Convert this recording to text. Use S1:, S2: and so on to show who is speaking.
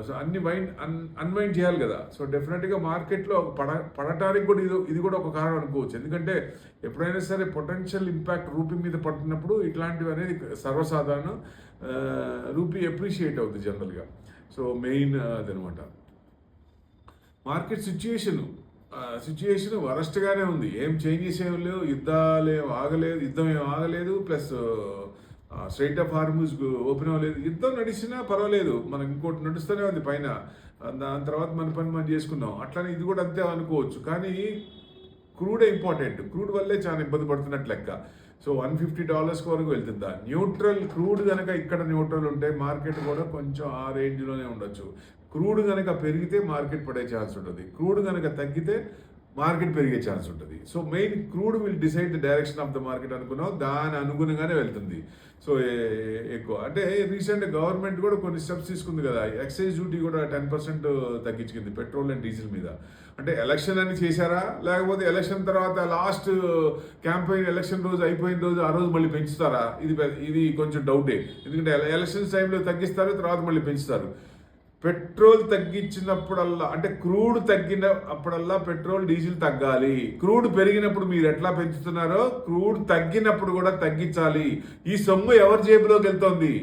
S1: So అన్ని unwind చేయాలి కదా. సో డెఫినెట్గా మార్కెట్లో పడటానికి కూడా ఇది కూడా ఒక కారణం అనుకోవచ్చు. ఎందుకంటే ఎప్పుడైనా సరే పొటెన్షియల్ ఇంపాక్ట్ రూపీ మీద పడుతున్నప్పుడు ఇట్లాంటివి అనేది సర్వసాధారణం. రూపీ ఎప్రిషియేట్ అవుతుంది జనరల్గా. సో మెయిన్ అదనమాట. మార్కెట్ సిచ్యుయేషన్ వరస్ట్గానే ఉంది. ఏం చేంజెస్ ఏం లేవు, యుద్ధం ఏం ఆగలేదు. Plus straight of Hormuz open అవ్వలేదు. యుద్ధం నడిచినా పర్వాలేదు, మనకి ఇంకోటి నడుస్తూనే ఉంది పైన. దాని తర్వాత మన పని మనం చేసుకున్నాం. అట్లనే ఇది కూడా అంతే అనుకోవచ్చు. కానీ క్రూడే ఇంపార్టెంట్. క్రూడ్ వల్లే చాలా ఇబ్బంది పడుతున్నట్టు లెక్క. సో $150 వరకు వెళ్తుందా. న్యూట్రల్ క్రూడ్ కనుక ఇక్కడ న్యూట్రల్ ఉంటే మార్కెట్ కూడా కొంచెం ఆ రేంజ్లోనే ఉండొచ్చు. క్రూడ్ కనుక పెరిగితే మార్కెట్ పడే ఛాన్స్ ఉంటుంది, క్రూడ్ కనుక తగ్గితే మార్కెట్ పెరిగే ఛాన్స్ ఉంటుంది. So main crude will decide the direction of the market అనుకున్నాం, దాని అనుగుణంగానే వెళ్తుంది. సో ఎక్కువ అంటే రీసెంట్ గవర్నమెంట్ కూడా కొన్ని స్టెప్స్ తీసుకుంది కదా. ఎక్సైజ్ డ్యూటీ కూడా 10% తగ్గించుకుంది పెట్రోల్ అండ్ డీజిల్ మీద. అంటే ఎలక్షన్ అని చేశారా, లేకపోతే ఎలక్షన్ తర్వాత లాస్ట్ క్యాంపెయిన్ ఎలక్షన్ రోజు అయిపోయిన రోజు ఆ రోజు మళ్ళీ పెంచుతారా? ఇది కొంచెం డౌటే. ఎందుకంటే ఎలక్షన్స్ టైంలో తగ్గిస్తారు, తర్వాత మళ్ళీ పెంచుతారు. పెట్రోల్ తగ్గించినప్పుడల్లా, అంటే క్రూడ్ తగ్గినప్పుడల్లా పెట్రోల్ డీజిల్ తగ్గాలి. క్రూడ్ పెరిగినప్పుడు మీరు ఎట్లా పెంచుతున్నారో క్రూడ్ తగ్గినప్పుడు కూడా తగ్గించాలి. ఈ సొమ్ము ఎవరి జేబులోకి వెళ్తోంది?